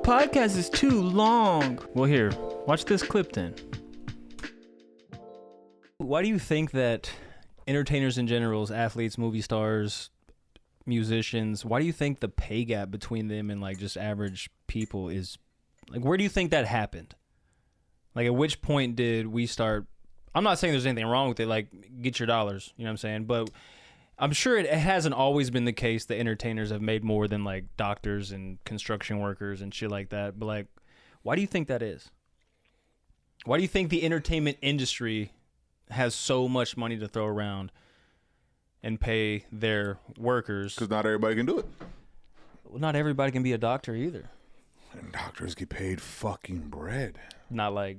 podcast is too long. Well, here, watch this clip then. Why do you think that entertainers in general, athletes, movie stars, musicians, why do you think the pay gap between them and like just average people is like, where do you think that happened? Like, at which point did we start? I'm not saying there's anything wrong with it, like, get your dollars, you know what I'm saying? But I'm sure it hasn't always been the case that entertainers have made more than like doctors and construction workers and shit like that. But like, why do you think that is? Why do you think the entertainment industry has so much money to throw around and pay their workers? Because not everybody can do it. Well, not everybody can be a doctor either. And doctors get paid fucking bread. Not like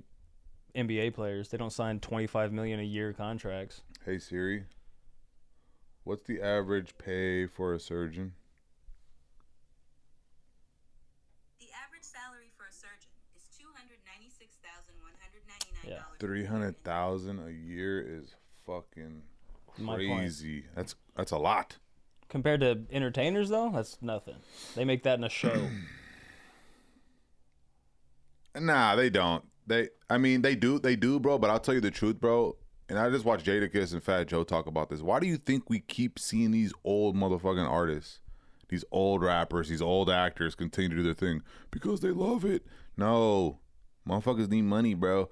NBA players. They don't sign $25 million a year contracts. Hey Siri, what's the average pay for a surgeon? The average salary for a surgeon is $296,199. Yeah. $300,000 a year is fucking My point. crazy. That's a lot. Compared to entertainers, though, that's nothing. They make that in a show. Nah, they don't. They do, bro. But I'll tell you the truth, bro. And I just watched Jadakiss and Fat Joe talk about this. Why do you think we keep seeing these old motherfucking artists, these old rappers, these old actors continue to do their thing? Because they love it. No. Motherfuckers need money, bro.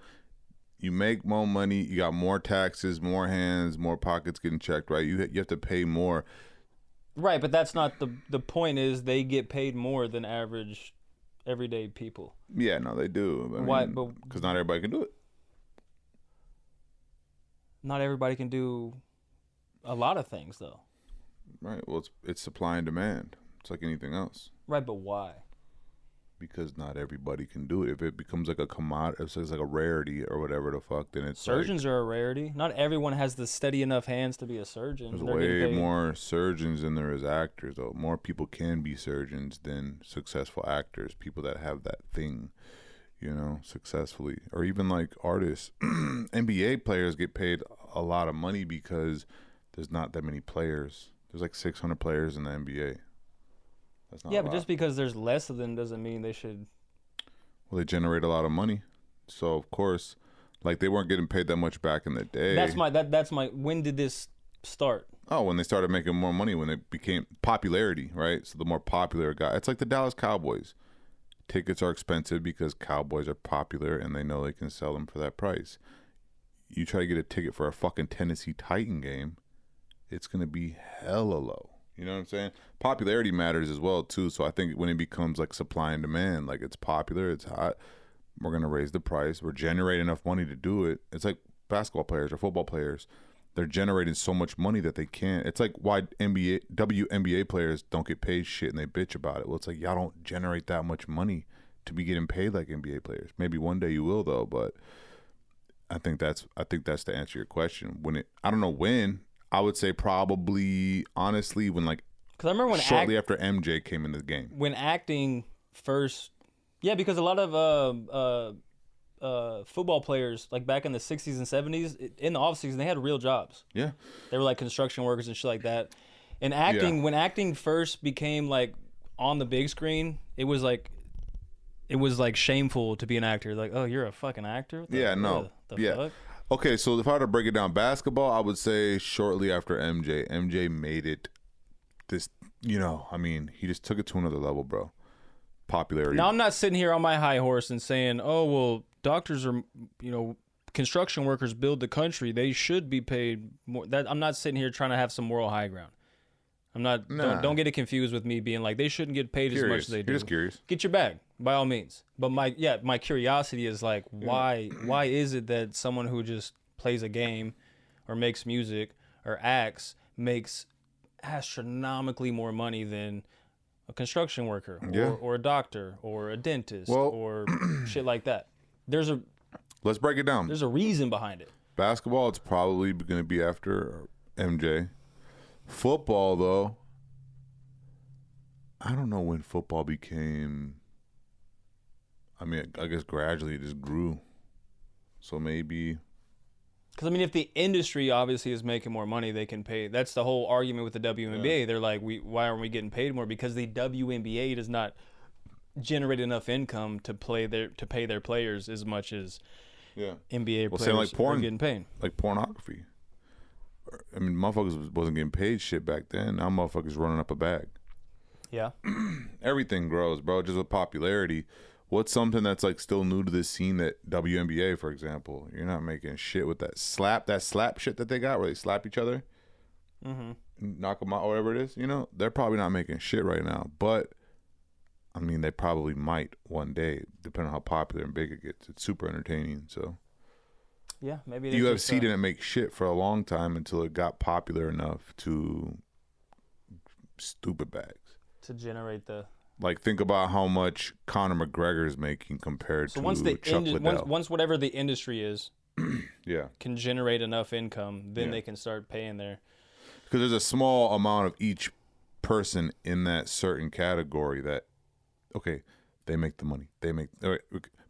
You make more money, you got more taxes, more hands, more pockets getting checked, right? You have to pay more. Right, but that's not the point. Is they get paid more than average everyday people. Yeah, no, they do. Why? Because not everybody can do it. Not everybody can do a lot of things, though. Right. Well, it's supply and demand. It's like anything else. Right, but why? Because not everybody can do it. If it becomes like a commodity, if it's like a rarity or whatever the fuck, then it's surgeons are a rarity. Not everyone has the steady enough hands to be a surgeon. There's way more surgeons than there is actors, though. More people can be surgeons than successful actors. People that have that thing, you know, successfully, or even like artists. NBA players get paid a lot of money because there's not that many players. There's like 600 players in the NBA. That's not yeah, a but lot. just because there's less of them doesn't mean they should. Well, they generate a lot of money, so of course, like they weren't getting paid that much back in the day. That's my. When did this start? Oh, when they started making more money, when it became popularity, right? So the more popular guy, it's like the Dallas Cowboys. Tickets are expensive because Cowboys are popular and they know they can sell them for that price. You try to get a ticket for a fucking Tennessee Titan game, it's gonna be hella low. You know what I'm saying? Popularity matters as well too. So I think when it becomes like supply and demand, like it's popular, it's hot, we're gonna raise the price. We're generating enough money to do it. It's like basketball players or football players. They're generating so much money that they can't. It's like why WNBA players don't get paid shit and they bitch about it. Well, it's like y'all don't generate that much money to be getting paid like NBA players. Maybe one day you will though, but I think that's to answer your question. I don't know when. I would say probably, honestly, when like, because I remember when shortly after MJ came into the game. When acting first, yeah, because a lot of football players, like back in the 60s and 70s, in the off season, they had real jobs. Yeah. They were like construction workers and shit like that. And acting, when acting first became like on the big screen, it was like shameful to be an actor. Like, oh, you're a fucking actor? The fuck? Okay, so if I had to break it down, basketball, I would say shortly after MJ. MJ made it this, you know, I mean, he just took it to another level, bro. Popularity. Now, I'm not sitting here on my high horse and saying, oh, well, doctors are, you know, construction workers build the country. They should be paid more. I'm not sitting here trying to have some moral high ground. I'm not, don't get it confused with me being like, they shouldn't get paid as much as they do. You're just curious. Get your bag, by all means. But my curiosity is like, why is it that someone who just plays a game or makes music or acts makes astronomically more money than a construction worker or a doctor or a dentist or shit like that? Let's break it down. There's a reason behind it. Basketball, it's probably going to be after MJ. Football, though, I don't know when football became, I mean, I guess gradually it just grew. So maybe. Because, I mean, if the industry obviously is making more money, they can pay. That's the whole argument with the WNBA. Yeah. They're like, why aren't we getting paid more? Because the WNBA does not generate enough income to pay their players as much as Yeah. NBA Well, players same like porn. are getting paid. Like pornography. I mean, motherfuckers wasn't getting paid shit back then. Now motherfuckers running up a bag. Yeah. Everything grows, bro. Just with popularity. What's something that's like still new to this scene? That WNBA, for example, you're not making shit with that slap shit that they got where they slap each other, knock them out, or whatever it is. You know, they're probably not making shit right now, but I mean, they probably might one day, depending on how popular and big it gets. It's super entertaining. So Yeah, maybe the UFC didn't make shit for a long time until it got popular enough to stupid bags. to generate the. Like, think about how much Conor McGregor is making compared So to once the Chuck Liddell. once whatever the industry is Yeah, can generate enough income, then Yeah. they can start paying their. because there's a small amount of each person in that certain category that, okay, they make the money. They make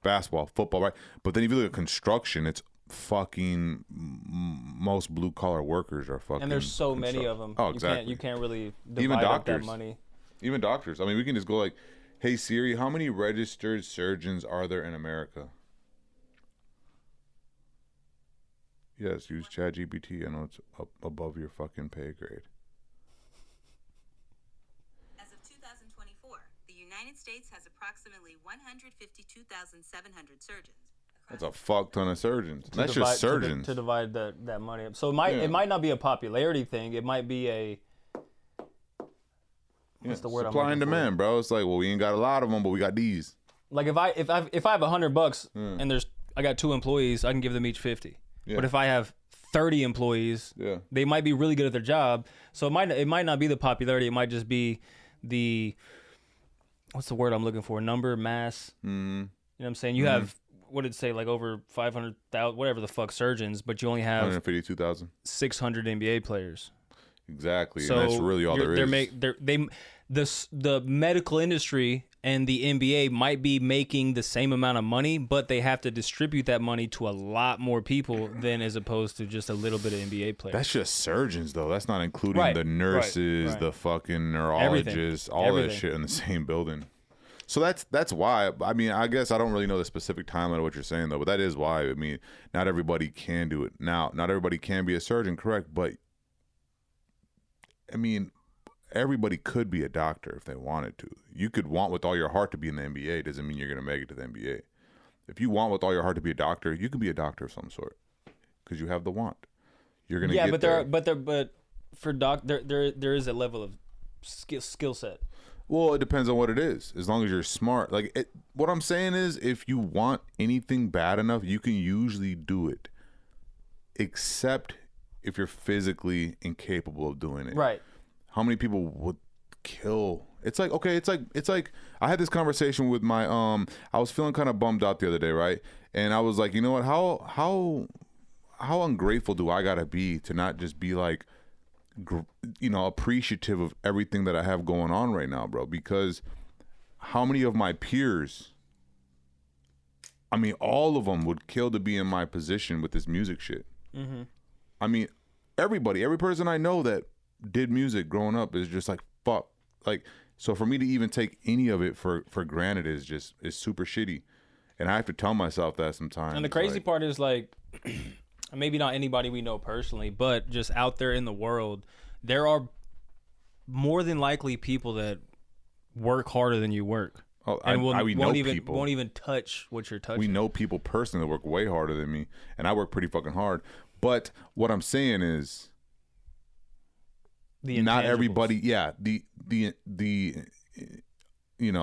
basketball, football, right? But then if you look at construction, it's fucking most blue collar workers are fucking. And there's so many of them. Oh, exactly. You can't really divide Even up that doctors. money. Even doctors. I mean, we can just go like, hey Siri, how many registered surgeons are there in America? Yes, use ChatGPT. I know it's up above your fucking pay grade. As of 2024, the United States has approximately 152,700 surgeons. That's a fuck ton of surgeons. To That's divide- just surgeons. to divide that money up. So it might not be a popularity thing. It might be a. What's the word I'm Supply and looking for? demand, bro. It's like, well, we ain't got a lot of them, but we got these. Like if I have $100 and I got 2 employees, I can give them each 50. Yeah. But if I have 30 employees, Yeah. they might be really good at their job. So it might not be the popularity. It might just be the what's the word I'm looking for? Number, mass. Mm-hmm. You know what I'm saying? You have what did it say, like over 500,000, whatever the fuck, surgeons, but you only have 152,000. 600 NBA players. Exactly. So and that's really all there is. The medical industry and the NBA might be making the same amount of money, but they have to distribute that money to a lot more people than as opposed to just a little bit of NBA players. That's just surgeons, though. That's not including Right, the nurses, right. the fucking neurologists, all that Everything. shit in the same building. So that's why. I mean, I guess I don't really know the specific timeline of what you're saying, though, but that is why. I mean, not everybody can do it. Now, not everybody can be a surgeon, correct? But, I mean, everybody could be a doctor if they wanted to. You could want with all your heart to be in the NBA. Doesn't mean you're going to make it to the NBA. If you want with all your heart to be a doctor, you can be a doctor of some sort because you have the want. You're going to get there. but for there is a level of skill set. Well, it depends on what it is. As long as you're smart. Like, what I'm saying is, if you want anything bad enough, you can usually do it. Except if you're physically incapable of doing it. Right. How many people would kill? It's like, okay, it's like I had this conversation with my I was feeling kind of bummed out the other day, right? And I was like, you know what? How ungrateful do I gotta be to not just be like, appreciative of everything that I have going on right now, bro? Because how many of my peers, I mean, all of them would kill to be in my position with this music shit. Mm-hmm. I mean, every person I know that did music growing up is just like, fuck. Like, so for me to even take any of it for granted is super shitty. And I have to tell myself that sometimes. And the crazy part is, like, maybe not anybody we know personally, but just out there in the world, there are more than likely people that work harder than you work. Oh, And we know people. won't even touch what you're touching. We know people personally that work way harder than me, and I work pretty fucking hard. But what I'm saying is, the not intangibles. everybody. Yeah,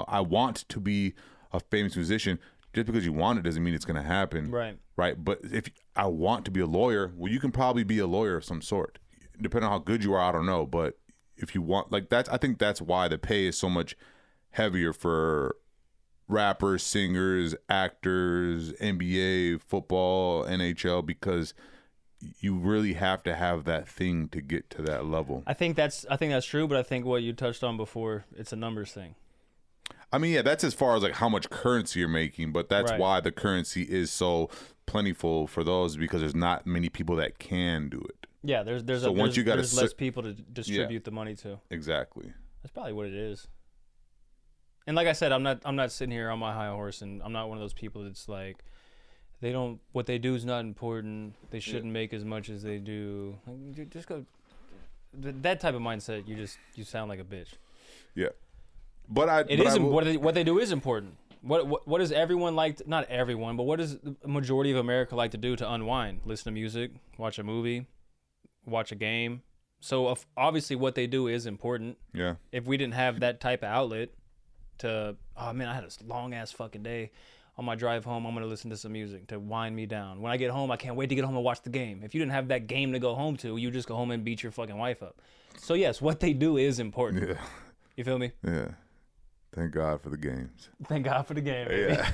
I want to be a famous musician. Just because you want it doesn't mean it's going to happen. Right. Right. But if I want to be a lawyer, well, you can probably be a lawyer of some sort. Depending on how good you are, I don't know. But if you want, like, I think that's why the pay is so much heavier for rappers, singers, actors, NBA, football, NHL, because you really have to have that thing to get to that level. I think that's true, but I think what you touched on before, it's a numbers thing. I mean, yeah, that's as far as like how much currency you're making, but that's Right. why the currency is so plentiful for those, because there's not many people that can do it. Yeah, there's So once you got there's less people to distribute the money to. Exactly. That's probably what it is. And like I said, I'm not sitting here on my high horse, and I'm not one of those people that's like, what they do is not important. They shouldn't make as much as they do. Like, just go. That type of mindset, you sound like a bitch. Yeah, but what they do is important. What does everyone like? Not everyone, but what does the majority of America like to do to unwind? Listen to music, watch a movie, watch a game. So obviously, what they do is important. Yeah. If we didn't have that type of outlet to, oh man, I had a long ass fucking day. On my drive home, I'm gonna listen to some music to wind me down. When I get home, I can't wait to get home and watch the game. If you didn't have that game to go home to, you just go home and beat your fucking wife up. So yes, what they do is important. Yeah. You feel me? Yeah. Thank God for the games. Thank God for the game. Baby. Yeah.